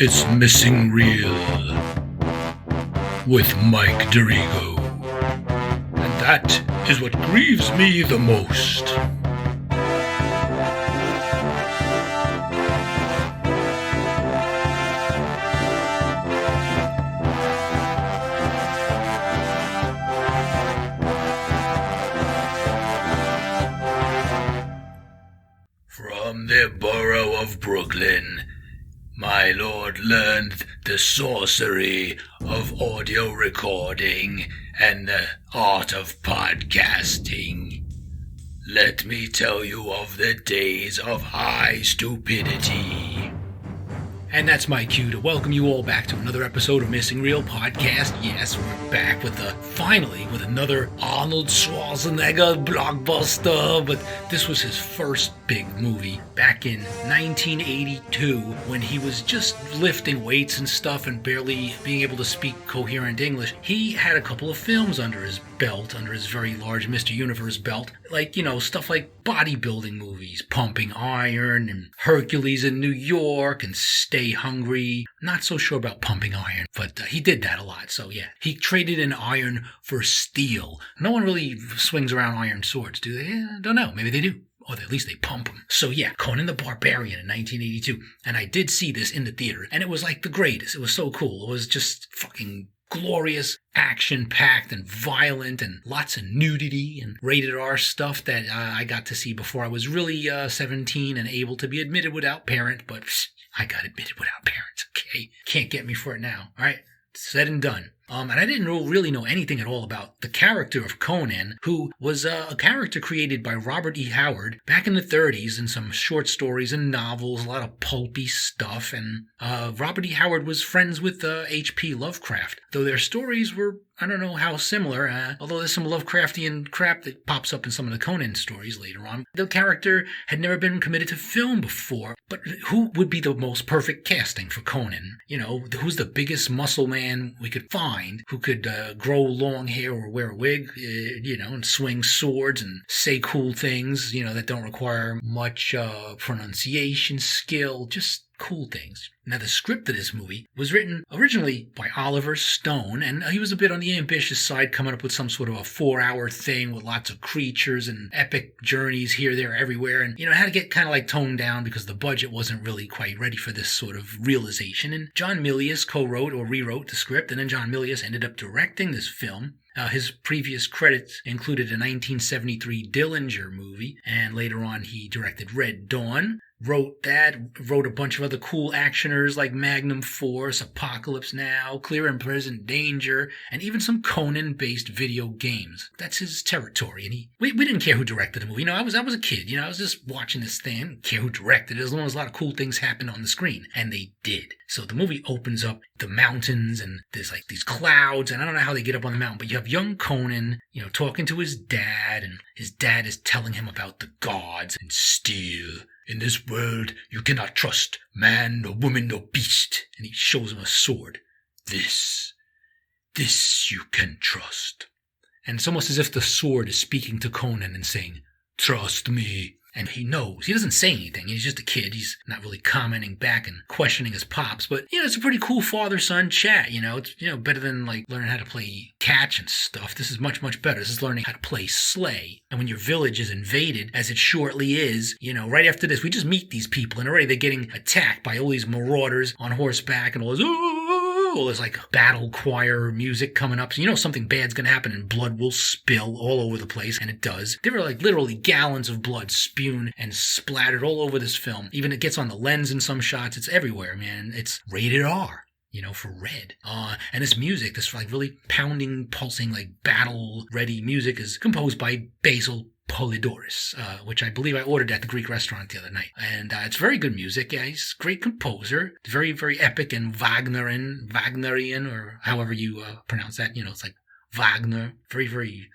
It's Missing Real with Mike Darrigo. And that is what grieves me the most. From the borough of Brooklyn, my lord learned the sorcery of audio recording and the art of podcasting. Let me tell you of the days of high stupidity. And that's my cue to welcome you all back to another episode of Missing Real Podcast. Yes, we're back finally with another Arnold Schwarzenegger blockbuster, but this was his first big movie back in 1982 when he was just lifting weights and stuff and barely being able to speak coherent English. He had a couple of films under his belt, under his very large Mr. Universe belt, like, stuff like bodybuilding movies, Pumping Iron and Hercules in New York and Stay Hungry. Not so sure about Pumping Iron, but he did that a lot, so yeah. He traded in iron for steel. No one really swings around iron swords, do they? I don't know. Maybe they do. Or at least they pump them. So yeah, Conan the Barbarian in 1982. And I did see this in the theater, and it was like the greatest. It was so cool. It was just fucking glorious, action-packed and violent and lots of nudity and rated R stuff that I got to see before I was really 17 and able to be admitted without parent, but I got admitted without parents, okay? Can't get me for it now, all right? Said and done. And I didn't really know anything at all about the character of Conan, who was a character created by Robert E. Howard back in the 30s in some short stories and novels, a lot of pulpy stuff. And Robert E. Howard was friends with H.P. Lovecraft, though their stories were, I don't know how similar, although there's some Lovecraftian crap that pops up in some of the Conan stories later on. The character had never been committed to film before, but who would be the most perfect casting for Conan? Who's the biggest muscle man we could find who could grow long hair or wear a wig, and swing swords and say cool things, that don't require much pronunciation skill, just cool things. Now, the script of this movie was written originally by Oliver Stone, and he was a bit on the ambitious side, coming up with some sort of a 4-hour thing with lots of creatures and epic journeys here, there, everywhere, and, it had to get kind of like toned down because the budget wasn't really quite ready for this sort of realization, and John Milius co-wrote or rewrote the script, and then John Milius ended up directing this film. His previous credits included a 1973 Dillinger movie, and later on he directed Red Dawn, wrote a bunch of other cool actioners like Magnum Force, Apocalypse Now, Clear and Present Danger, and even some Conan-based video games. That's his territory, and we didn't care who directed the movie. I was a kid, I was just watching this thing, didn't care who directed it, as long as a lot of cool things happened on the screen, and they did. So the movie opens up the mountains, and there's like these clouds, and I don't know how they get up on the mountain, but you have young Conan, talking to his dad, and his dad is telling him about the gods and steel. In this world, you cannot trust man, nor woman, nor beast. And he shows him a sword. This you can trust. And it's almost as if the sword is speaking to Conan and saying, trust me. And he knows. He doesn't say anything. He's just a kid. He's not really commenting back and questioning his pops. But, it's a pretty cool father-son chat, It's, better than, learning how to play catch and stuff. This is much, much better. This is learning how to play sleigh. And when your village is invaded, as it shortly is, right after this, we just meet these people. And already they're getting attacked by all these marauders on horseback and all this, there's battle choir music coming up. So something bad's going to happen and blood will spill all over the place. And it does. There are literally gallons of blood spewed and splattered all over this film. Even it gets on the lens in some shots. It's everywhere, man. It's rated R. For red. And this music, this really pounding, pulsing, battle-ready music is composed by Basil Polidoris, which I believe I ordered at the Greek restaurant the other night. And it's very good music. Yeah, he's a great composer. Very, very epic and Wagnerian, or however you pronounce that. It's like Wagner. Very, very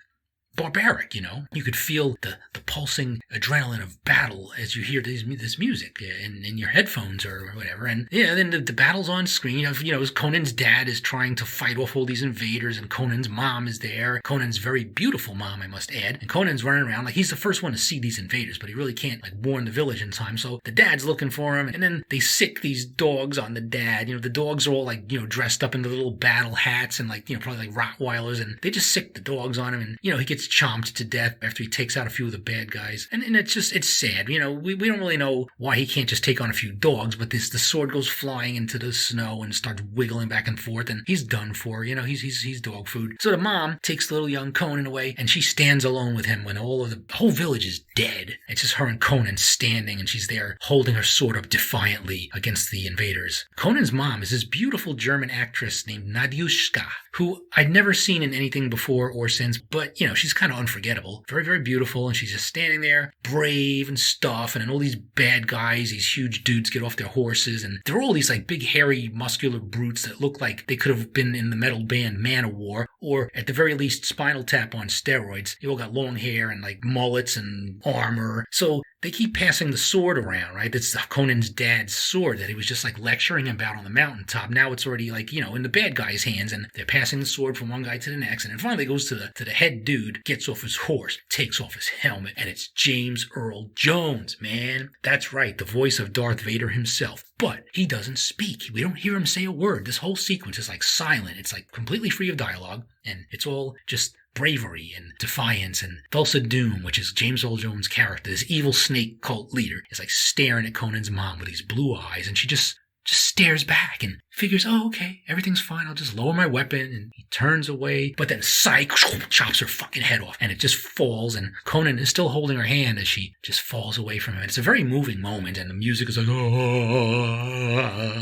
barbaric, You could feel the pulsing adrenaline of battle as you hear this music in your headphones or whatever. And yeah, then the battle's on screen. Conan's dad is trying to fight off all these invaders, and Conan's mom is there. Conan's very beautiful mom, I must add. And Conan's running around like he's the first one to see these invaders, but he really can't warn the village in time. So the dad's looking for him, and then they sick these dogs on the dad. The dogs are all dressed up in the little battle hats and probably Rottweilers, and they just sick the dogs on him, and he gets chomped to death after he takes out a few of the bad guys. And it's sad. We don't really know why he can't just take on a few dogs, but the sword goes flying into the snow and starts wiggling back and forth, and he's done for. He's dog food. So the mom takes the little young Conan away, and she stands alone with him when the whole village is dead. It's just her and Conan standing, and she's there holding her sword up defiantly against the invaders. Conan's mom is this beautiful German actress named Nadiushka, who I'd never seen in anything before or since, but she's kind of unforgettable. Very, very beautiful, and she's just standing there, brave and stuff, and then all these bad guys, these huge dudes get off their horses, and they're all these big, hairy, muscular brutes that look like they could have been in the metal band Manowar, or at the very least Spinal Tap on steroids. They all got long hair and mullets and armor. So they keep passing the sword around, right? That's Conan's dad's sword that he was just lecturing him about on the mountaintop. Now it's already in the bad guy's hands, and they're passing the sword from one guy to the next, and then finally it goes to the head dude, gets off his horse, takes off his helmet, and it's James Earl Jones, man. That's right, the voice of Darth Vader himself. But he doesn't speak. We don't hear him say a word. This whole sequence is silent. It's completely free of dialogue, and it's all just bravery and defiance. And Thulsa Doom, which is James Earl Jones' character, this evil snake cult leader, is staring at Conan's mom with these blue eyes, and she just stares back and figures, oh, okay, everything's fine. I'll just lower my weapon. And he turns away, but then psych chops her fucking head off, and it just falls, and Conan is still holding her hand as she just falls away from him. And it's a very moving moment, and the music is oh,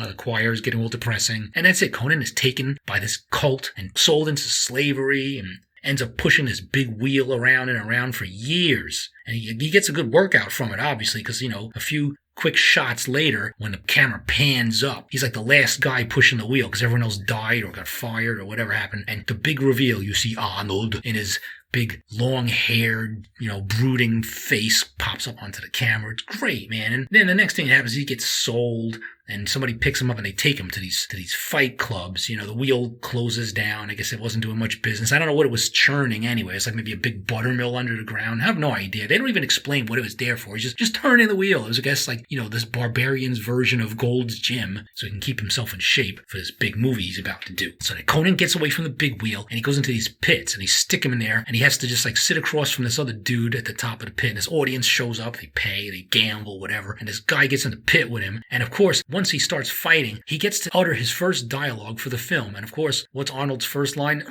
the choir is getting all depressing, and that's it. Conan is taken by this cult and sold into slavery, and ends up pushing this big wheel around and around for years. And he gets a good workout from it, obviously, because, a few quick shots later, when the camera pans up, he's the last guy pushing the wheel because everyone else died or got fired or whatever happened. And the big reveal, you see Arnold in his big, long-haired, brooding face pops up onto the camera. It's great, man. And then the next thing that happens, he gets sold, and somebody picks him up and they take him to these fight clubs. The wheel closes down. I guess it wasn't doing much business. I don't know what it was churning anyway. It's maybe a big buttermill under the ground. I have no idea. They don't even explain what it was there for. He's just turning the wheel. It was, I guess, this Barbarian's version of Gold's Gym, so he can keep himself in shape for this big movie he's about to do. So then Conan gets away from the big wheel, and he goes into these pits, and they stick him in there, and he has to just sit across from this other dude at the top of the pit, and this audience shows up. They pay, they gamble, whatever, and this guy gets in the pit with him. And of course, once he starts fighting, he gets to utter his first dialogue for the film. And of course, what's Arnold's first line?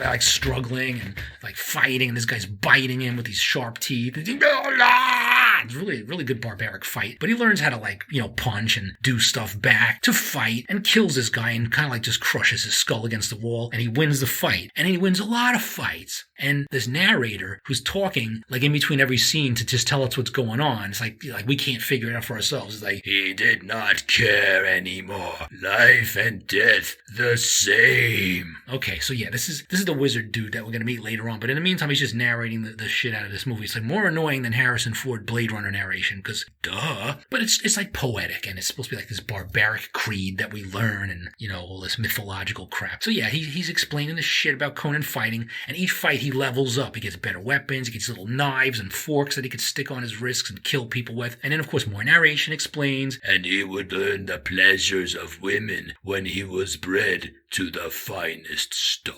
They're struggling and fighting, and this guy's biting him with these sharp teeth. It's really, really good barbaric fight. But he learns how to punch and do stuff back to fight, and kills this guy and kind of just crushes his skull against the wall, and he wins the fight. And he wins a lot of fights. And this narrator who's talking in between every scene to just tell us what's going on. It's we can't figure it out for ourselves. It's he did not care anymore. Life and death the same. Okay, so yeah, this is the wizard dude that we're going to meet later on. But in the meantime, he's just narrating the shit out of this movie. It's more annoying than Harrison Ford Blade Runner narration, because duh. But it's poetic, and it's supposed to be this barbaric creed that we learn, and all this mythological crap. So yeah, he's explaining the shit about Conan fighting, and each fight he levels up. He gets better weapons, he gets little knives and forks that he could stick on his wrists and kill people with. And then of course more narration explains, and he would learn the pleasures of women when he was bred to the finest stock.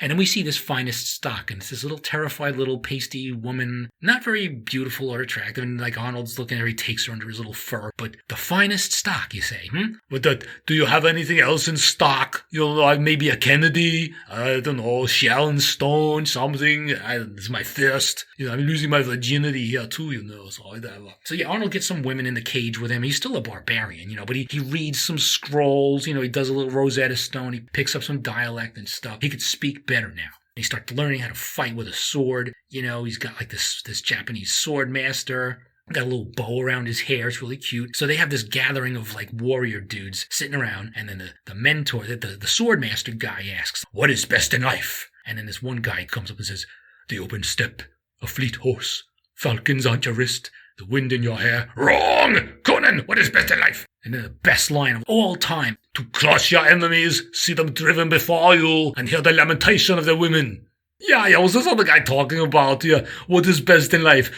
And then we see this finest stock, and it's this little terrified little pasty woman, not very beautiful or attractive, and Arnold's looking at her, he takes her under his little fur. But the finest stock, you say, But do you have anything else in stock? Maybe a Kennedy? I don't know, Sharon Stone, something? It's my thirst. I'm losing my virginity here too, so whatever. So yeah, Arnold gets some women in the cage with him. He's still a barbarian, but he reads some scrolls, he does a little Rosetta Stone, he picks up some dialect and stuff. He could speak better now. He starts learning how to fight with a sword. He's got this Japanese sword master. Got a little bow around his hair. It's really cute. So they have this gathering of warrior dudes sitting around. And then the mentor, the sword master guy asks, what is best in life? And then this one guy comes up and says, The open steppe, a fleet horse, falcons on your wrist, the wind in your hair. Wrong! Conan, what is best in life? And then the best line of all time. To crush your enemies, see them driven before you, and hear the lamentation of the women. Yeah, what's this other guy talking about? Yeah, what is best in life?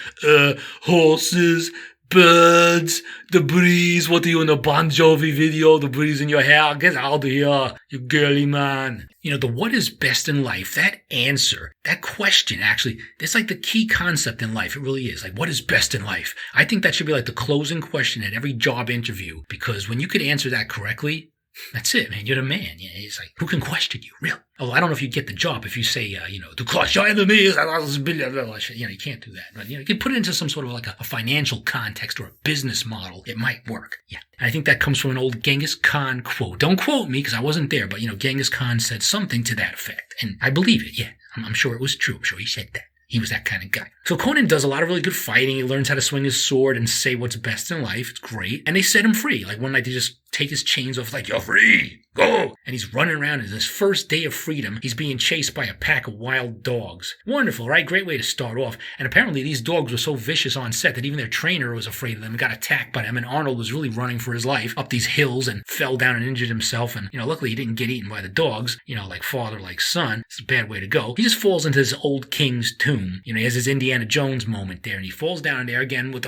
Horses, birds, the breeze. What are you in a Bon Jovi video? The breeze in your hair? Get out of here, you girly man. The what is best in life, that answer, that question, actually, that's like the key concept in life. It really is. Like, what is best in life? I think that should be like the closing question at every job interview, because when you could answer that correctly, that's it, man. You're the man. Yeah, it's like, who can question you, really? Although I don't know if you get the job if you say, to crush your enemies, you can't do that. But, you can put it into some sort of like a financial context or a business model. It might work. Yeah. And I think that comes from an old Genghis Khan quote. Don't quote me because I wasn't there, but, Genghis Khan said something to that effect. And I believe it. Yeah. I'm sure it was true. I'm sure he said that. He was that kind of guy. So Conan does a lot of really good fighting. He learns how to swing his sword and say what's best in life. It's great. And they set him free. Like one night they just take his chains off, like, you're free. Go. And he's running around. And his first day of freedom, he's being chased by a pack of wild dogs. Wonderful, right? Great way to start off. And apparently these dogs were so vicious on set that even their trainer was afraid of them and got attacked by them. And Arnold was really running for his life up these hills and fell down and injured himself. And, luckily he didn't get eaten by the dogs, like father, like son. It's a bad way to go. He just falls into this old king's tomb. He has his Indiana Jones moment there. And he falls down there again with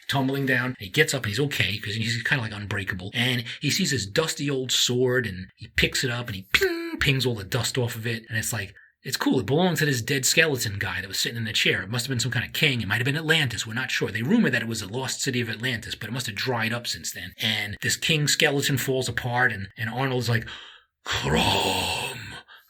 tumbling down. He gets up and he's okay because he's kind of like unbreakable. And he sees this dusty old sword and he picks it up and he pings all the dust off of it. And it's like, it's cool. It belonged to this dead skeleton guy that was sitting in the chair. It must have been some kind of king. It might have been Atlantis. We're not sure. They rumor that it was the lost city of Atlantis, but it must have dried up since then. And this king skeleton falls apart and Arnold's like, Crom.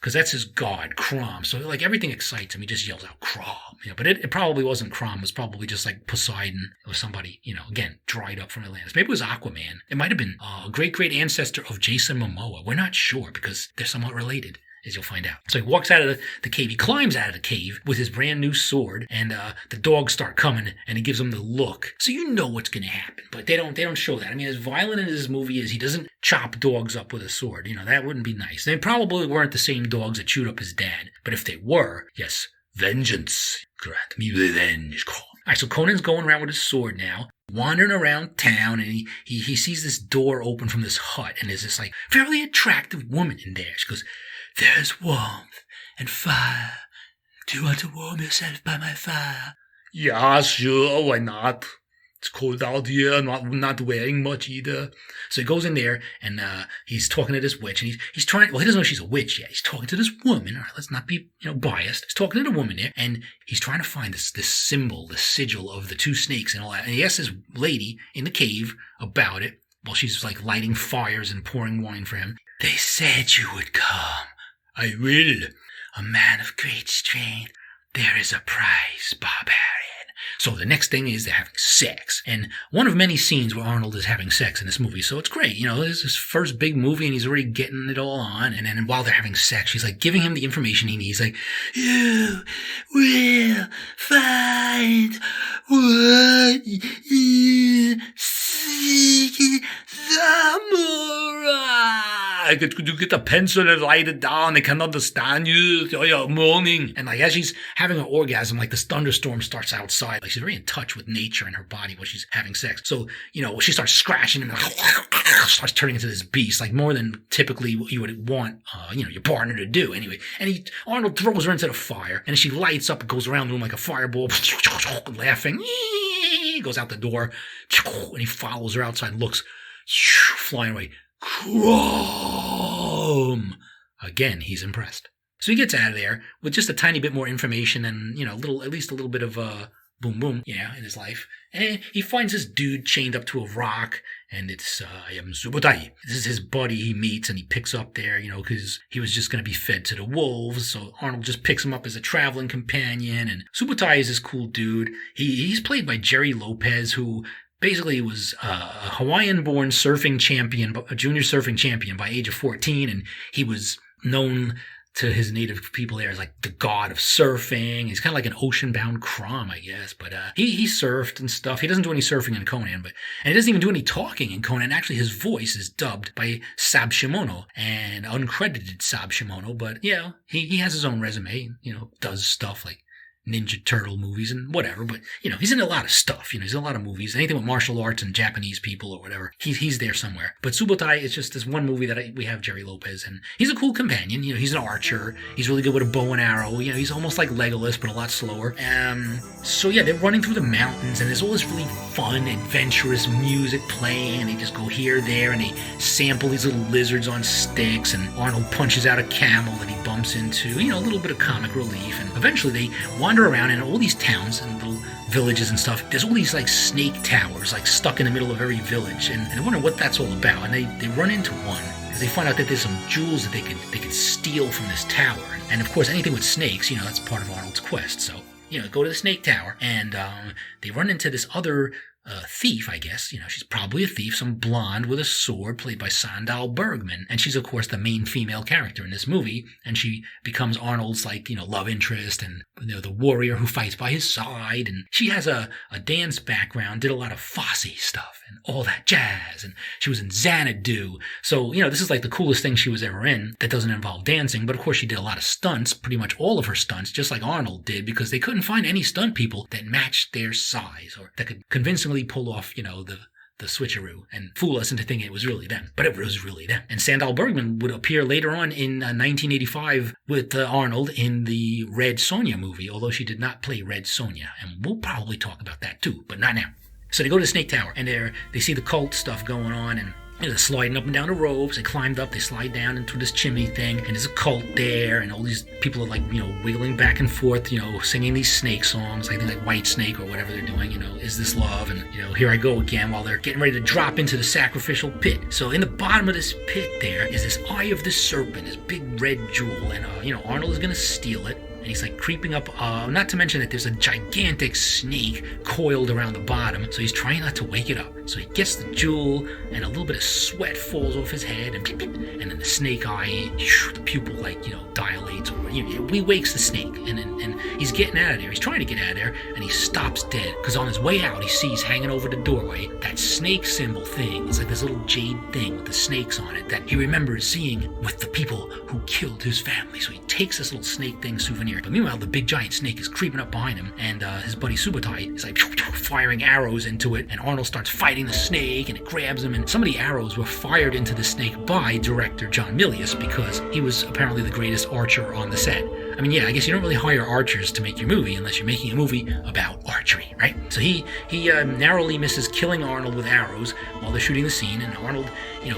Because that's his god, Crom. So, like, everything excites him. He just yells out, Crom. But it probably wasn't Crom. It was probably just, like, Poseidon or somebody, again, dried up from Atlantis. Maybe it was Aquaman. It might have been a great ancestor of Jason Momoa. We're not sure because they're somewhat related, as you'll find out. So he walks out of the cave. He climbs out of the cave with his brand new sword, and the dogs start coming, and he gives them the look. So you know what's going to happen, but they don't show that. I mean, as violent as this movie is, he doesn't chop dogs up with a sword. That wouldn't be nice. They probably weren't the same dogs that chewed up his dad, but if they were, yes, vengeance. Grant me revenge, Crom. All right, so Conan's going around with his sword now, wandering around town, and he sees this door open from this hut, and there's this, like, fairly attractive woman in there. She goes, there's warmth and fire. Do you want to warm yourself by my fire? Yeah, sure, why not? It's cold out here, not wearing much either. So he goes in there, and he's talking to this witch, and he's trying, he doesn't know she's a witch yet. He's talking to this woman. All right, let's not be, biased. He's talking to the woman there, and he's trying to find this symbol, the sigil of the two snakes and all that. And he asks this lady in the cave about it while she's, like, lighting fires and pouring wine for him. They said you would come. I will. A man of great strength. There is a prize, Barbarian. So the next thing is they're having sex. And one of many scenes where Arnold is having sex in this movie. So it's great. This is his first big movie and he's already getting it all on. And then while they're having sex, she's like giving him the information he needs. Like, you will find what you seek, samurai. Could you get a pencil and write it down? They can understand you. You're moaning. And like as she's having an orgasm, like this thunderstorm starts outside. Like she's very in touch with nature and her body while she's having sex. So, she starts scratching him and starts turning into this beast, like more than typically what you would want, your partner to do anyway. And Arnold throws her into the fire and she lights up and goes around the room like a fireball, laughing. He goes out the door and he follows her outside and looks, flying away. Crom! Again, he's impressed. So he gets out of there with just a tiny bit more information and, at least a little bit of boom boom, in his life. And he finds this dude chained up to a rock, and it's I am Subutai. This is his buddy he meets, and he picks up there, because he was just going to be fed to the wolves. So Arnold just picks him up as a traveling companion, and Subutai is this cool dude. He's played by Jerry Lopez, who basically was a Hawaiian-born surfing champion, a junior surfing champion by age of 14, and he was known to his native people there as like the god of surfing. He's kind of like an ocean-bound Crom, I guess. But he surfed and stuff. He doesn't do any surfing in Conan, and he doesn't even do any talking in Conan. Actually, his voice is dubbed by Sab Shimono, and uncredited Sab Shimono. But yeah, he has his own resume. Does stuff like Ninja Turtle movies and whatever, but he's in a lot of stuff. He's in a lot of movies, anything with martial arts and Japanese people or whatever. He's there somewhere. But Subotai is just this one movie that we have Jerry Lopez, and he's a cool companion. He's an archer. He's really good with a bow and arrow. He's almost like Legolas, but a lot slower. So yeah, they're running through the mountains, and there's all this really fun, adventurous music playing, and they just go here, there, and they sample these little lizards on sticks, and Arnold punches out a camel that he bumps into. A little bit of comic relief, and eventually they wander around in all these towns and little villages and stuff. There's all these like snake towers like stuck in the middle of every village, and I wonder what that's all about. And they run into one because they find out that there's some jewels that they could steal from this tower. And of course, anything with snakes, that's part of Arnold's quest. So go to the snake tower, and they run into this other thief, I guess. She's probably a thief, some blonde with a sword, played by Sandal Bergman. And she's, of course, the main female character in this movie. And she becomes Arnold's, love interest and, the warrior who fights by his side. And she has a dance background, did a lot of Fosse stuff and all that jazz. And she was in Xanadu. So, this is like the coolest thing she was ever in that doesn't involve dancing. But, of course, she did a lot of stunts, pretty much all of her stunts, just like Arnold did, because they couldn't find any stunt people that matched their size or that could convincingly pull off, the switcheroo and fool us into thinking it was really them. But it was really them. And Sandal Bergman would appear later on in 1985 with Arnold in the Red Sonja movie, although she did not play Red Sonja. And we'll probably talk about that too, but not now. So they go to the Snake Tower, and they see the cult stuff going on, and they're sliding up and down the ropes. They climbed up, they slide down into this chimney thing, and there's a cult there, and all these people are wiggling back and forth, singing these snake songs, like White Snake or whatever they're doing, Is This Love? And, Here I Go Again, while they're getting ready to drop into the sacrificial pit. So in the bottom of this pit there is this eye of the serpent, this big red jewel, and, Arnold is going to steal it. And he's creeping up, not to mention that there's a gigantic snake coiled around the bottom, so he's trying not to wake it up. So he gets the jewel, and a little bit of sweat falls off his head, and then the snake eye, the pupil dilates, or he wakes the snake, and he's getting out of there. He's trying to get out of there, and he stops dead, because on his way out, he sees hanging over the doorway that snake symbol thing. It's like this little jade thing with the snakes on it that he remembers seeing with the people who killed his family. So he takes this little snake thing souvenir. But meanwhile, the big giant snake is creeping up behind him, and his buddy Subotai is firing arrows into it, and Arnold starts fighting the snake, and it grabs him, and some of the arrows were fired into the snake by director John Milius, because he was apparently the greatest archer on the set. I mean, yeah, I guess you don't really hire archers to make your movie unless you're making a movie about archery, right? So he narrowly misses killing Arnold with arrows while they're shooting the scene, and Arnold,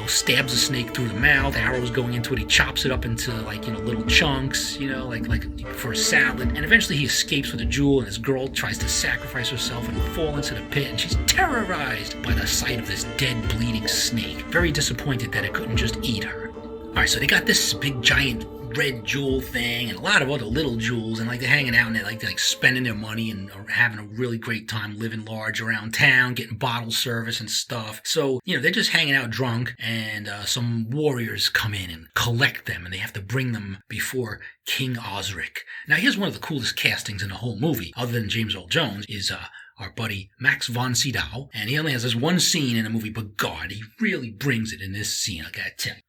stabs the snake through the mouth, arrows going into it, he chops it up into, little chunks, like for a salad, and eventually he escapes with a jewel, and his girl tries to sacrifice herself and fall into the pit, and she's terrorized by the sight of this dead, bleeding snake, very disappointed that it couldn't just eat her. Alright, so they got this big, giant red jewel thing and a lot of other little jewels, and they're hanging out, and they're spending their money and are having a really great time living large around town, getting bottle service and stuff. So, they're just hanging out drunk, and some warriors come in and collect them, and they have to bring them before King Osric. Now, here's one of the coolest castings in the whole movie, other than James Earl Jones, is our buddy Max von Sydow, and he only has this one scene in the movie, but God, he really brings it in this scene, I gotta tell you.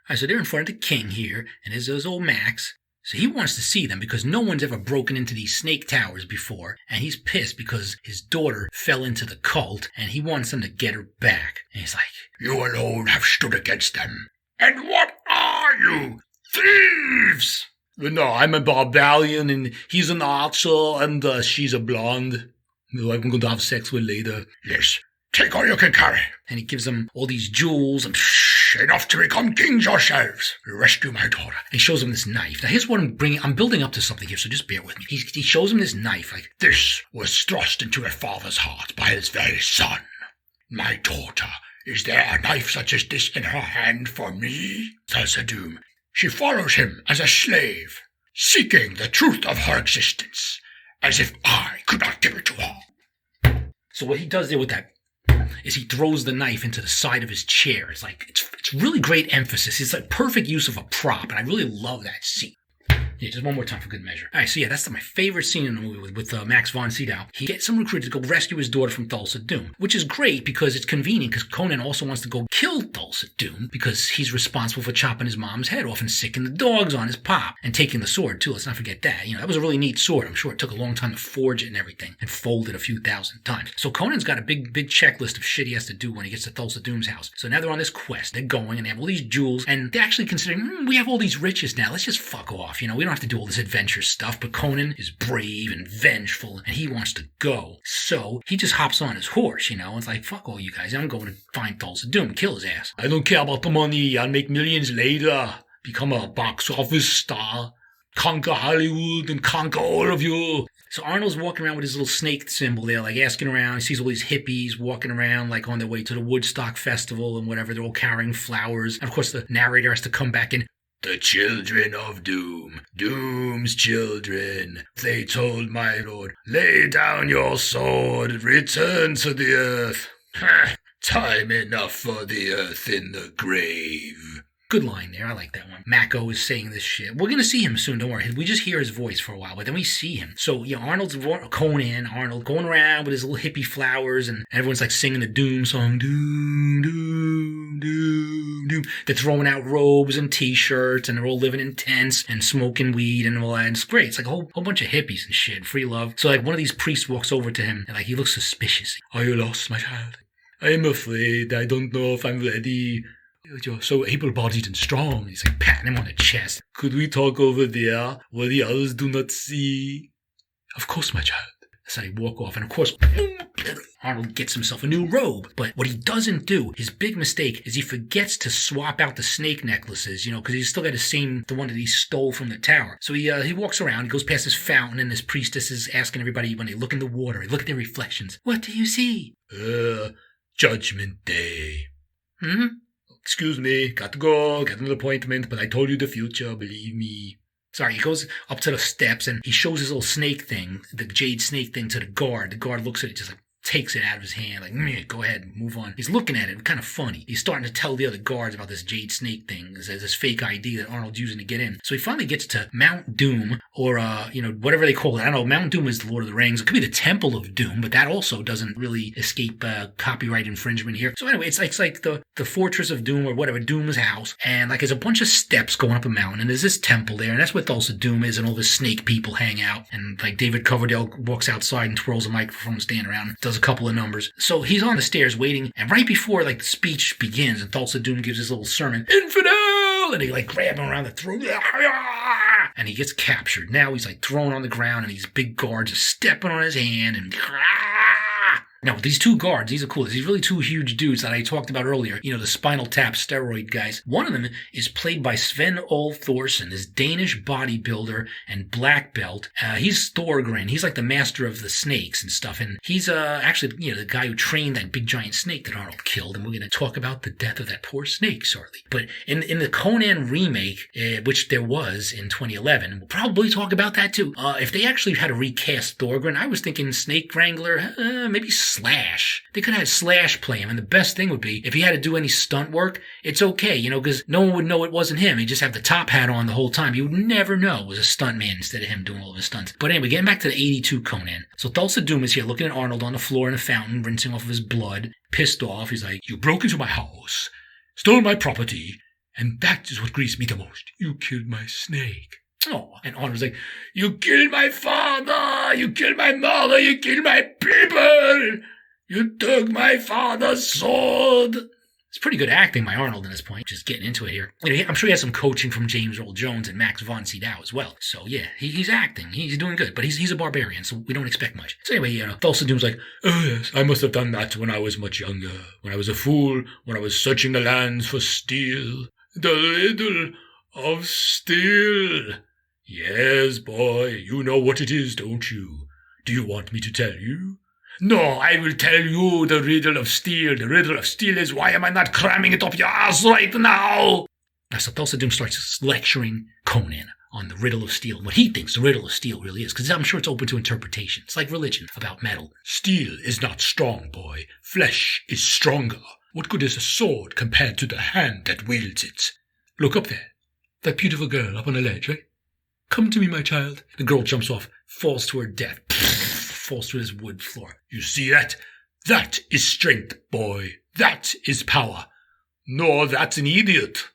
Alright, so they're in front of the king here, and there's old Max. So he wants to see them because no one's ever broken into these snake towers before, and he's pissed because his daughter fell into the cult, and he wants them to get her back. And he's like, "You alone have stood against them. And what are you? Thieves!" "No, I'm a barbarian, and he's an archer, and she's a blonde. Who I'm going to have sex with later." "Yes, take all you can carry." And he gives them all these jewels and enough to become kings yourselves. Rescue my daughter. And he shows him this knife. Now here's what I'm building up to something here, so just bear with me. He shows him this knife. This was thrust into her father's heart by his very son. My daughter, is there a knife such as this in her hand for me? Says Doom. She follows him as a slave, seeking the truth of her existence, as if I could not give it to her. So what he does there with that is he throws the knife into the side of his chair. It's really great emphasis. It's perfect use of a prop, and I really love that scene. Yeah, just one more time for good measure. All right, so yeah, that's my favorite scene in the movie with Max von Sydow. He gets some recruits to go rescue his daughter from Thulsa Doom, which is great because it's convenient because Conan also wants to go kill Thulsa Doom because he's responsible for chopping his mom's head off and sicking the dogs on his pop and taking the sword too. Let's not forget that. That was a really neat sword. I'm sure it took a long time to forge it and everything and fold it a few thousand times. So Conan's got a big checklist of shit he has to do when he gets to Thulsa Doom's house. So now they're on this quest. They're going and they have all these jewels and they're actually considering, we have all these riches now. Let's just fuck off. We don't have to do all this adventure stuff, but Conan is brave and vengeful and he wants to go. So he just hops on his horse, and it's like, fuck all you guys. I'm going to find Thulsa Doom and kill his ass. I don't care about the money. I'll make millions later. Become a box office star. Conquer Hollywood and conquer all of you. So Arnold's walking around with his little snake symbol there, like asking around. He sees all these hippies walking around, like on their way to the Woodstock Festival and whatever. They're all carrying flowers. And of course, the narrator has to come back in. The children of Doom, Doom's children, they told my lord, lay down your sword, return to the earth. Time enough for the earth in the grave. Good line there. I like that one. Mako is saying this shit. We're going to see him soon. Don't worry. We just hear his voice for a while, but then we see him. So, Arnold going around with his little hippie flowers, and everyone's like singing the Doom song. Doom, doom, doom, doom. They're throwing out robes and t-shirts, and they're all living in tents and smoking weed and all that. And it's great. It's like a whole bunch of hippies and shit. Free love. So, one of these priests walks over to him, and he looks suspicious. Are you lost, my child? I'm afraid. I don't know if I'm ready. You're so able-bodied and strong. He's like patting him on the chest. Could we talk over there where the others do not see? Of course, my child. That's how they walk off. And of course, Arnold gets himself a new robe. But what he doesn't do, his big mistake, is he forgets to swap out the snake necklaces, because he's still got the one that he stole from the tower. So he walks around, he goes past this fountain, and this priestess is asking everybody when they look in the water, they look at their reflections. What do you see? Judgment Day. Excuse me, got to go, got an appointment, but I told you the future, believe me. Sorry, he goes up to the steps and he shows his little snake thing, the jade snake thing to the guard. The guard looks at it, just takes it out of his hand, go ahead, move on. He's looking at it, kind of funny. He's starting to tell the other guards about this jade snake thing, this fake ID that Arnold's using to get in. So he finally gets to Mount Doom, or, whatever they call it. I don't know, Mount Doom is the Lord of the Rings. It could be the Temple of Doom, but that also doesn't really escape copyright infringement here. So anyway, it's like the Fortress of Doom, or whatever, Doom's house, and there's a bunch of steps going up a mountain, and there's this temple there, and that's where Thulsa Doom is, and all the snake people hang out, and David Coverdale walks outside and twirls a microphone, standing around, does a couple of numbers. So he's on the stairs waiting, and right before the speech begins and Thulsa Doom gives his little sermon, infidel, and they grab him around the throat, and he gets captured. Now he's thrown on the ground, and these big guards are stepping on his hand, and now, these two guards, these are cool. These really two huge dudes that I talked about earlier, the Spinal Tap steroid guys. One of them is played by Sven Ulf Thorsen, this Danish bodybuilder and black belt. He's Thorgrim. He's the master of the snakes and stuff. And he's actually, the guy who trained that big giant snake that Arnold killed. And we're going to talk about the death of that poor snake shortly. But in the Conan remake, which there was in 2011, and we'll probably talk about that too. If they actually had to recast Thorgrim, I was thinking Snake Wrangler, maybe Slash. They could have had Slash play him, and the best thing would be, if he had to do any stunt work, it's okay, because no one would know it wasn't him. He'd just have the top hat on the whole time. You would never know it was a stunt man instead of him doing all of his stunts. But anyway, getting back to the 82 Conan. So Thulsa Doom is here looking at Arnold on the floor in a fountain, rinsing off of his blood. Pissed off, he's like, you broke into my house, stole my property, and that is what grieves me the most. You killed my snake. Oh, and Arnold's like, you killed my father, you killed my mother, you killed my people, you took my father's sword. It's pretty good acting by Arnold in this point, just getting into it here. I'm sure he has some coaching from James Earl Jones and Max von Sydow as well. So yeah, he's acting, he's doing good, but he's a barbarian, so we don't expect much. So anyway, Thulsa Doom's like, oh yes, I must have done that when I was much younger, when I was a fool, when I was searching the lands for steel, the riddle of steel. Yes, boy, you know what it is, don't you? Do you want me to tell you? No, I will tell you the riddle of steel. The riddle of steel is, why am I not cramming it up your ass right now? So Thulsa Doom starts lecturing Conan on the riddle of steel, what he thinks the riddle of steel really is, because I'm sure it's open to interpretation. It's like religion about metal. Steel is not strong, boy. Flesh is stronger. What good is a sword compared to the hand that wields it? Look up there. That beautiful girl up on the ledge, right? Come to me, my child. The girl jumps off, falls to her death, falls to this wood floor. You see that? That is strength, boy. That is power. No, that's an idiot.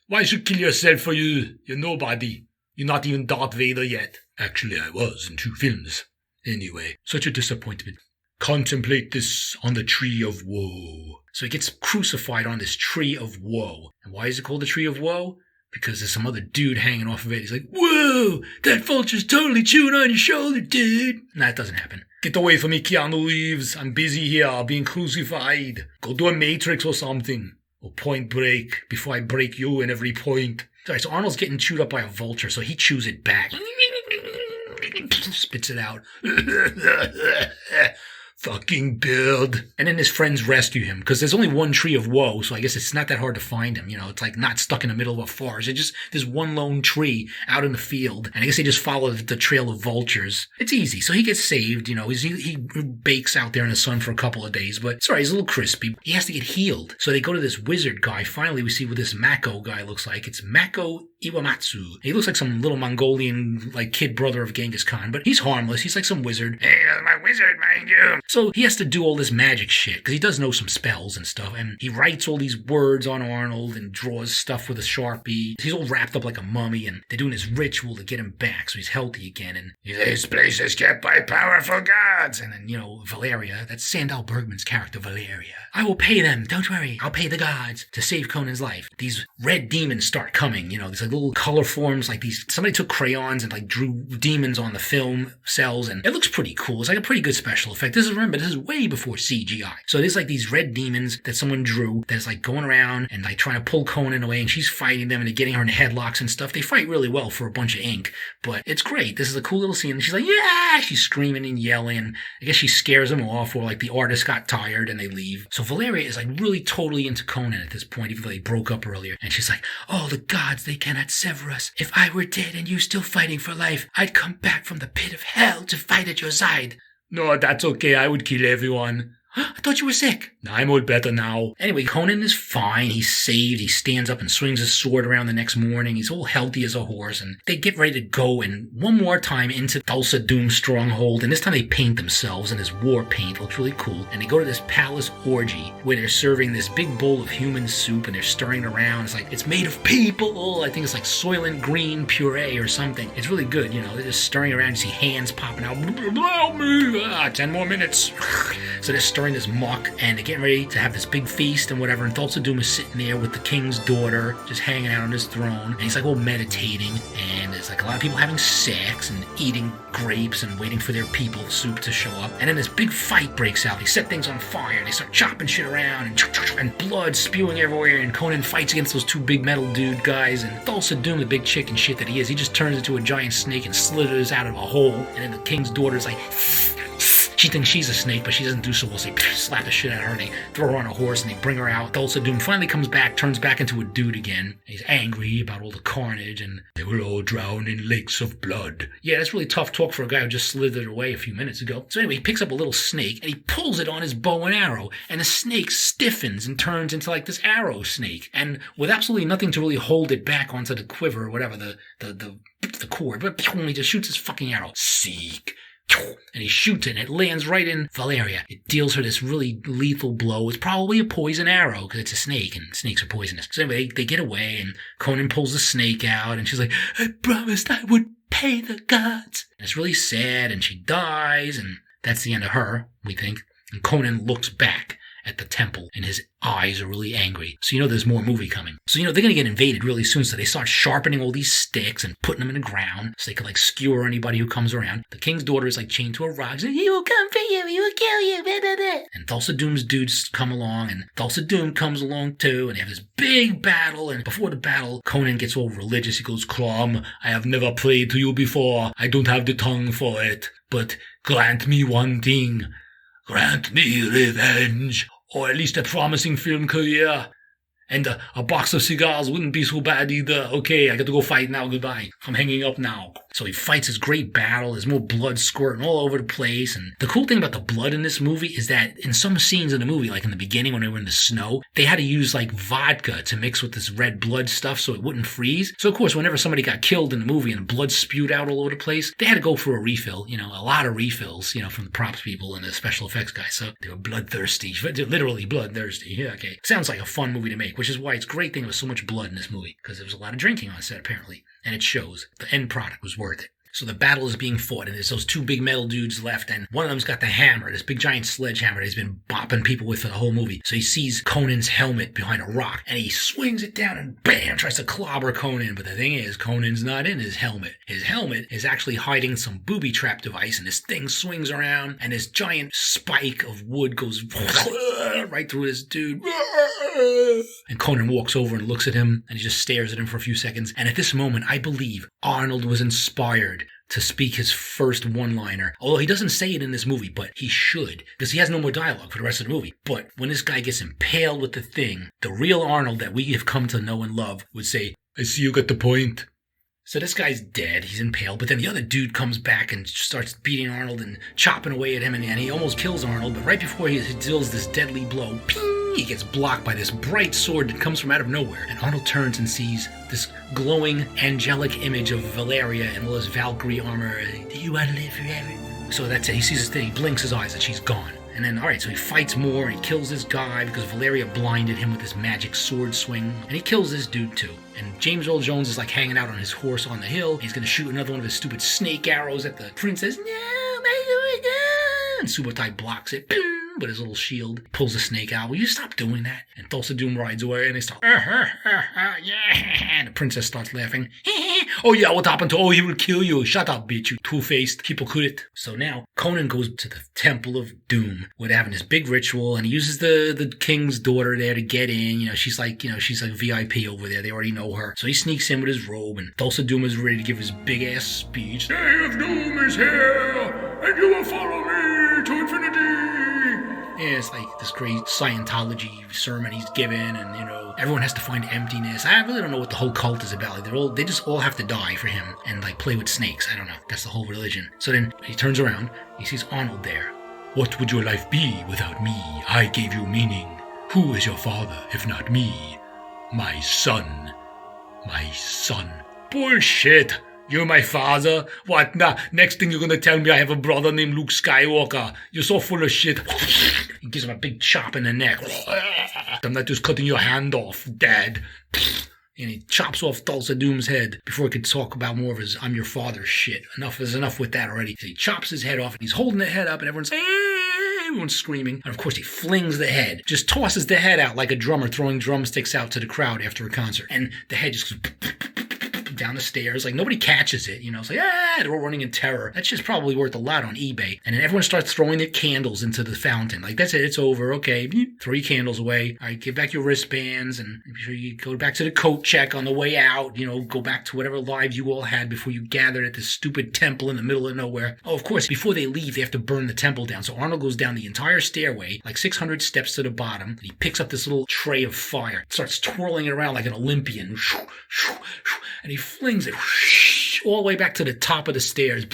Why should kill yourself for you? You're nobody. You're not even Darth Vader yet. Actually, I was in 2 films. Anyway, such a disappointment. Contemplate this on the Tree of Woe. So he gets crucified on this Tree of Woe. And why is it called the Tree of Woe? Because there's some other dude hanging off of it. He's like, whoa, that vulture's totally chewing on your shoulder, dude. Nah, that doesn't happen. Get away from me, Keanu Reeves. I'm busy here, being crucified. Go do a Matrix or something. Or Point Break, before I break you in every point. Sorry, so Arnold's getting chewed up by a vulture, so he chews it back. Spits it out. Fucking bird. And then his friends rescue him, because there's only one Tree of Woe, so I guess it's not that hard to find him. It's like not stuck in the middle of a forest. It's just this one lone tree out in the field. And I guess they just follow the trail of vultures. It's easy. So he gets saved, he bakes out there in the sun for a couple of days, but sorry, he's a little crispy. He has to get healed. So they go to this wizard guy. Finally, we see what this Mako guy looks like. It's Mako Iwamatsu. He looks like some little Mongolian, kid brother of Genghis Khan, but he's harmless. He's like some wizard. Hey, that's my wizard, mind you. So he has to do all this magic shit, because he does know some spells and stuff, and he writes all these words on Arnold and draws stuff with a Sharpie. He's all wrapped up like a mummy, and they're doing this ritual to get him back so he's healthy again, and this place is kept by powerful gods. And then, Valeria, that's Sandahl Bergman's character, Valeria. I will pay them, don't worry, I'll pay the gods to save Conan's life. These red demons start coming, these little color forms, somebody took crayons and drew demons on the film cells, and it looks pretty cool. It's like a pretty good special effect. This is way before CGI. So there's these red demons that someone drew that's going around and trying to pull Conan away, and she's fighting them and they're getting her in headlocks and stuff. They fight really well for a bunch of ink, but it's great. This is a cool little scene. And she's like, yeah! She's screaming and yelling, and I guess she scares them off, or the artist got tired and they leave. So Valeria is really totally into Conan at this point, even though they broke up earlier. And she's like, oh, the gods, they cannot sever us. If I were dead and you still fighting for life, I'd come back from the pit of hell to fight at your side. No, that's okay. I would kill everyone. I thought you were sick. I'm all better now. Anyway, Conan is fine. He's saved. He stands up and swings his sword around the next morning. He's all healthy as a horse. And they get ready to go and one more time into Thulsa Doom's stronghold. And this time they paint themselves in this war paint. It looks really cool. And they go to this palace orgy where they're serving this big bowl of human soup and they're stirring it around. It's made of people. I think it's Soylent Green puree or something. It's really good. They're just stirring around. You see hands popping out. 10 more minutes. So they're stirring this muck, and they're getting ready to have this big feast and whatever, and Thulsa Doom is sitting there with the king's daughter, just hanging out on his throne, and he's all meditating, and there's a lot of people having sex and eating grapes and waiting for their people soup to show up, and then this big fight breaks out. They set things on fire, they start chopping shit around, and blood spewing everywhere, and Conan fights against those 2 big metal dude guys, and Thulsa Doom, the big chicken shit that he is, he just turns into a giant snake and slithers out of a hole, and then the king's daughter's she thinks she's a snake, but she doesn't do so well. So they slap the shit out of her, and they throw her on a horse, and they bring her out. Thulsa Doom finally comes back, turns back into a dude again. He's angry about all the carnage, and they will all drown in lakes of blood. Yeah, that's really tough talk for a guy who just slithered away a few minutes ago. So anyway, he picks up a little snake, and he pulls it on his bow and arrow, and the snake stiffens and turns into this arrow snake. And with absolutely nothing to really hold it back onto the quiver or whatever, the cord, but he just shoots his fucking arrow. Seek. And he shoots it, and it lands right in Valeria. It deals her this really lethal blow. It's probably a poison arrow, because it's a snake, and snakes are poisonous. So anyway, they get away, and Conan pulls the snake out, and she's like, I promised I would pay the gods. And it's really sad, and she dies, and that's the end of her, we think. And Conan looks back at the temple, and his eyes are really angry. So there's more movie coming. So they're going to get invaded really soon, so they start sharpening all these sticks and putting them in the ground so they can skewer anybody who comes around. The king's daughter is chained to a rock, saying, he will come for you, he will kill you, blah, blah, blah. And Thulsa Doom's dudes come along, and Thulsa Doom comes along too, and they have this big battle, and before the battle, Conan gets all religious. He goes, Crom, I have never prayed to you before. I don't have the tongue for it, but grant me one thing. Grant me revenge, or at least a promising film career. And a box of cigars wouldn't be so bad either. Okay, I got to go fight now. Goodbye. I'm hanging up now. So he fights his great battle. There's more blood squirting all over the place. And the cool thing about the blood in this movie is that in some scenes in the movie, like in the beginning when they were in the snow, they had to use like vodka to mix with this red blood stuff so it wouldn't freeze. So of course, whenever somebody got killed in the movie and blood spewed out all over the place, they had to go for a refill, a lot of refills, from the props people and the special effects guys. So they were bloodthirsty, literally bloodthirsty. Yeah, okay. Sounds like a fun movie to make, which is why it's a great thing there was so much blood in this movie, because there was a lot of drinking on set apparently. And it shows. The end product was worth it. So the battle is being fought, and there's those two big metal dudes left, and one of them's got the hammer, this big giant sledgehammer that he's been bopping people with for the whole movie. So he sees Conan's helmet behind a rock, and he swings it down and bam, tries to clobber Conan. But the thing is, Conan's not in his helmet. His helmet is actually hiding some booby trap device, and this thing swings around, and this giant spike of wood goes right through this dude. And Conan walks over and looks at him, and he just stares at him for a few seconds. And at this moment, I believe Arnold was inspired to speak his first one-liner. Although he doesn't say it in this movie, but he should, because he has no more dialogue for the rest of the movie. But when this guy gets impaled with the thing, the real Arnold that we have come to know and love would say, I see you got the point. So this guy's dead, he's impaled, but then the other dude comes back and starts beating Arnold and chopping away at him, and he almost kills Arnold, but right before he deals this deadly blow, ping, he gets blocked by this bright sword that comes from out of nowhere, and Arnold turns and sees this glowing, angelic image of Valeria in all his Valkyrie armor. Do you want to live forever? So that's it, he sees this thing, he blinks his eyes and she's gone. And then, alright, so he fights more, and he kills this guy because Valeria blinded him with this magic sword swing. And he kills this dude too. And James Earl Jones is like hanging out on his horse on the hill. He's gonna shoot another one of his stupid snake arrows at the princess. No, and Subotai blocks it. With his little shield, pulls the snake out. Will you stop doing that? And Thulsa Doom rides away, and they start, yeah. And the princess starts laughing. Oh yeah, what happened to? Oh, he will kill you. Shut up, bitch, you two-faced hypocrite. So now Conan goes to the Temple of Doom, where they're having this big ritual, and he uses the king's daughter there to get in. She's like VIP over there. They already know her. So he sneaks in with his robe, and Thulsa Doom is ready to give his big ass speech. Day of Doom is here, and you will follow me to infinity. Yeah, it's like this great Scientology sermon he's given, and everyone has to find emptiness. I really don't know what the whole cult is about. Like they just all have to die for him and like play with snakes. I don't know. That's the whole religion. So then he turns around, he sees Arnold there. What would your life be without me? I gave you meaning. Who is your father, if not me? My son. My son. Bullshit! You're my father? What? Nah, next thing you're gonna tell me I have a brother named Luke Skywalker. You're so full of shit. He gives him a big chop in the neck. I'm not just cutting your hand off, Dad. And he chops off Thulsa Doom's head before he could talk about more of his I'm your father shit. There's enough with that already. So he chops his head off, and he's holding the head up, and everyone's screaming. And of course he flings the head, just tosses the head out like a drummer throwing drumsticks out to the crowd after a concert. And the head just goes down the stairs. Like nobody catches it, It's like, they're all running in terror. That shit's probably worth a lot on eBay. And then everyone starts throwing their candles into the fountain. Like, that's it, it's over. Okay, throw your candles away. All right, give back your wristbands, and be sure you go back to the coat check on the way out. Go back to whatever lives you all had before you gathered at this stupid temple in the middle of nowhere. Oh, of course, before they leave, they have to burn the temple down. So Arnold goes down the entire stairway, like 600 steps to the bottom, and he picks up this little tray of fire, starts twirling it around like an Olympian, and he flings it all the way back to the top of the stairs,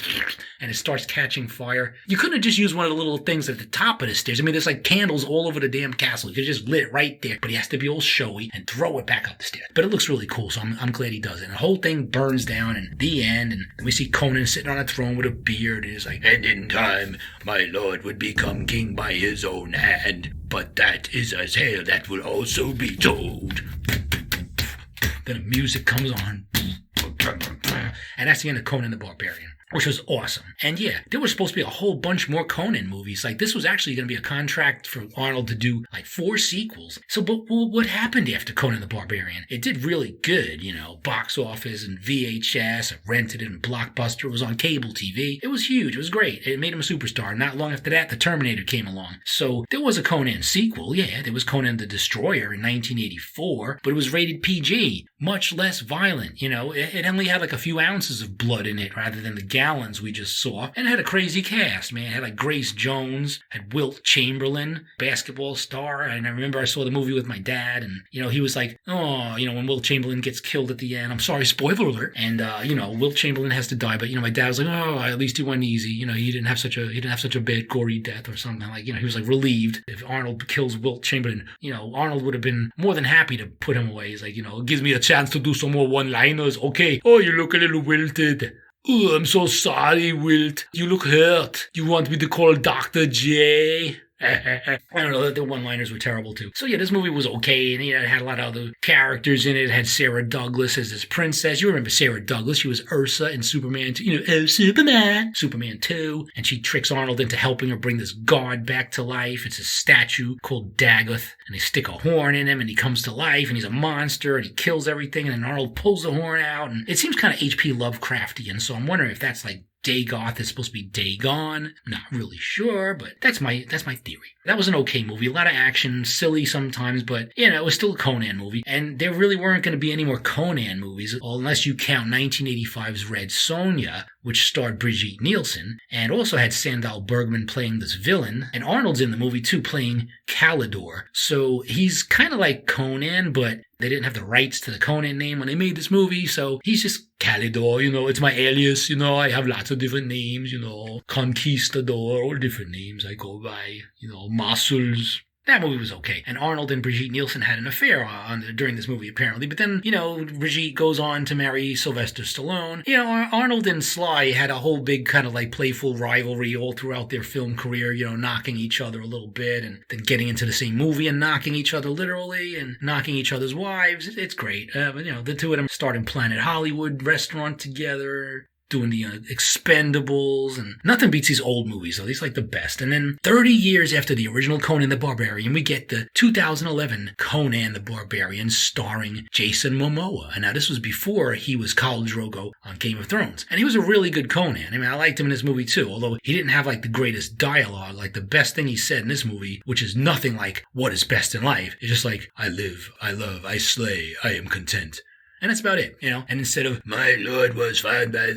and it starts catching fire. You couldn't have just used one of the little things at the top of the stairs. I mean, there's like candles all over the damn castle. You could have just lit it right there, but he has to be all showy and throw it back up the stairs. But it looks really cool, so I'm glad he does it. And the whole thing burns down, and the end, and we see Conan sitting on a throne with a beard, and he's like, and in time, my lord would become king by his own hand, but that is a tale that will also be told. Then the music comes on. And that's the end of Conan the Barbarian, which was awesome. And yeah, there was supposed to be a whole bunch more Conan movies. Like, this was actually going to be a contract for Arnold to do like 4 sequels. So, but what happened after Conan the Barbarian? It did really good, box office and VHS. I rented it in Blockbuster. It was on cable TV. It was huge. It was great. It made him a superstar. Not long after that, The Terminator came along. So there was a Conan sequel. Yeah, there was Conan the Destroyer in 1984, but it was rated PG. much less violent. It only had like a few ounces of blood in it rather than the gallons we just saw. And it had a crazy cast, man. It had like Grace Jones, had Wilt Chamberlain, basketball star. And I remember I saw the movie with my dad, and, he was like, oh, when Wilt Chamberlain gets killed at the end, I'm sorry, spoiler alert. And, Wilt Chamberlain has to die, but, my dad was like, oh, at least he went easy. He didn't have such a bad gory death or something. Like, he was like relieved. If Arnold kills Wilt Chamberlain, Arnold would have been more than happy to put him away. He's like, it gives me a chance to do some more one-liners. Okay. Oh, you look a little wilted. Oh, I'm so sorry, Wilt. You look hurt. You want me to call Dr. J? I don't know, the one-liners were terrible too. So yeah, this movie was okay, and it had a lot of other characters in it. It had Sarah Douglas as this princess. You remember Sarah Douglas? She was Ursa in Superman 2, oh, Superman 2, and she tricks Arnold into helping her bring this guard back to life. It's a statue called Dagoth, and they stick a horn in him, and he comes to life, and he's a monster, and he kills everything, and then Arnold pulls the horn out, and it seems kind of H.P. Lovecraftian, so I'm wondering if that's like Dagoth is supposed to be Dagon. I'm not really sure, but that's my theory. That was an okay movie. A lot of action, silly sometimes, but, it was still a Conan movie. And there really weren't going to be any more Conan movies, unless you count 1985's Red Sonja, which starred Brigitte Nielsen, and also had Sandal Bergman playing this villain. And Arnold's in the movie, too, playing Calidor. So he's kind of like Conan, but they didn't have the rights to the Conan name when they made this movie, so he's just Calidor, it's my alias, I have lots of different names, Conquistador, all different names I go by, Muscles. That movie was okay. And Arnold and Brigitte Nielsen had an affair during this movie, apparently. But then, Brigitte goes on to marry Sylvester Stallone. Arnold and Sly had a whole big kind of like playful rivalry all throughout their film career, knocking each other a little bit and then getting into the same movie and knocking each other literally and knocking each other's wives. It's great. But, the two of them starting Planet Hollywood restaurant together, doing the Expendables, and nothing beats these old movies, though. These are like the best. And then 30 years after the original Conan the Barbarian, we get the 2011 Conan the Barbarian starring Jason Momoa. And now this was before he was Khal Drogo on Game of Thrones. And he was a really good Conan. I mean, I liked him in this movie too, although he didn't have like the greatest dialogue. Like the best thing he said in this movie, which is nothing like what is best in life, is just like, I live, I love, I slay, I am content. And that's about it, And instead of, my lord was found by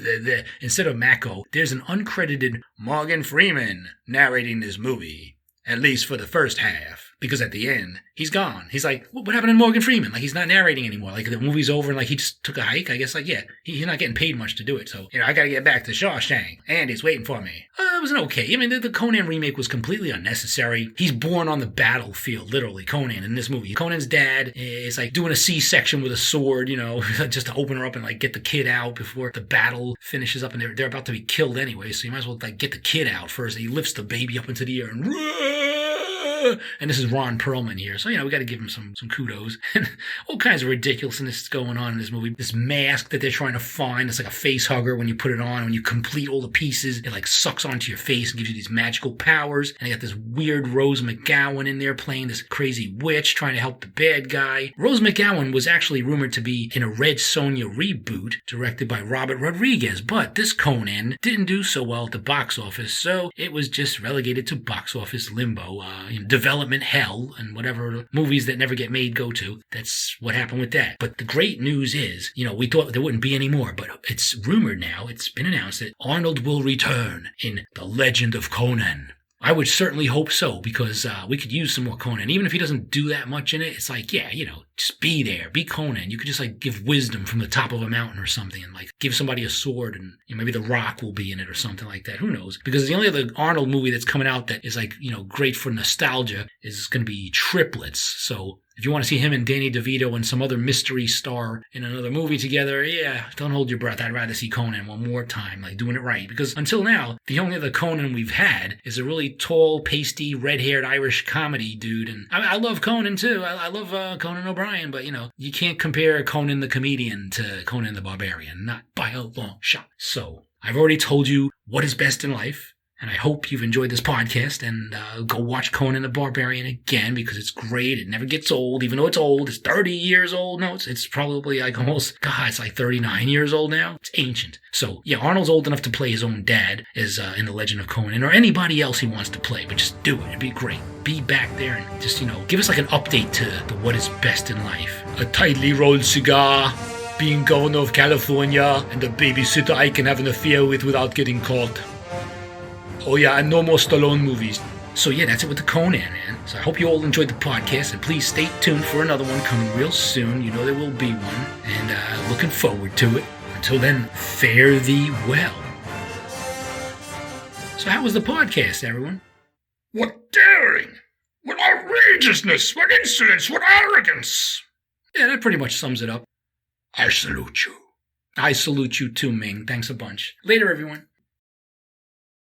instead of Mako, there's an uncredited Morgan Freeman narrating this movie, at least for the first half. Because at the end, he's gone. He's like, what happened to Morgan Freeman? Like, he's not narrating anymore. Like, the movie's over and, like, he just took a hike. I guess, like, yeah, he's not getting paid much to do it. So, I gotta get back to Shawshank. And he's waiting for me. It was an okay. I mean, the Conan remake was completely unnecessary. He's born on the battlefield, literally, Conan, in this movie. Conan's dad is, like, doing a C-section with a sword, just to open her up and, like, get the kid out before the battle finishes up. And they're about to be killed anyway, so you might as well, like, get the kid out first. And he lifts the baby up into the air and... And this is Ron Perlman here, so we got to give him some kudos. And all kinds of ridiculousness going on in this movie. This mask that they're trying to find, it's like a face hugger. When you put it on, when you complete all the pieces, it like sucks onto your face and gives you these magical powers. And they got this weird Rose McGowan in there playing this crazy witch trying to help the bad guy. Rose McGowan was actually rumored to be in a Red Sonja reboot directed by Robert Rodriguez, but this Conan didn't do so well at the box office, so it was just relegated to box office limbo. Development hell and whatever movies that never get made go to. That's what happened with that. But the great news is, we thought there wouldn't be any more, but it's rumored now, it's been announced that Arnold will return in The Legend of Conan. I would certainly hope so, because we could use some more Conan. Even if he doesn't do that much in it, it's like, yeah, just be there. Be Conan. You could just, like, give wisdom from the top of a mountain or something and, like, give somebody a sword and maybe The Rock will be in it or something like that. Who knows? Because the only other Arnold movie that's coming out that is, like, great for nostalgia is going to be Triplets. So if you want to see him and Danny DeVito and some other mystery star in another movie together, yeah, don't hold your breath. I'd rather see Conan one more time, like doing it right. Because until now, the only other Conan we've had is a really tall, pasty, red-haired Irish comedy dude. And I love Conan, too. I love Conan O'Brien, but, you can't compare Conan the comedian to Conan the Barbarian. Not by a long shot. So, I've already told you what is best in life. And I hope you've enjoyed this podcast, and go watch Conan the Barbarian again, because it's great. It never gets old, even though it's old. It's 30 years old. No, it's probably like almost, God, it's like 39 years old now. It's ancient. So, yeah, Arnold's old enough to play his own dad as in The Legend of Conan, or anybody else he wants to play, but just do it. It'd be great. Be back there and just, give us like an update to what is best in life. A tightly rolled cigar, being governor of California, and a babysitter I can have an affair with without getting caught. Oh yeah, and no more Stallone movies. So yeah, that's it with the Conan, man. So I hope you all enjoyed the podcast, and please stay tuned for another one coming real soon. You know there will be one, and looking forward to it. Until then, fare thee well. So how was the podcast, everyone? What daring! What outrageousness! What insolence! What arrogance! Yeah, that pretty much sums it up. I salute you. I salute you too, Ming. Thanks a bunch. Later, everyone.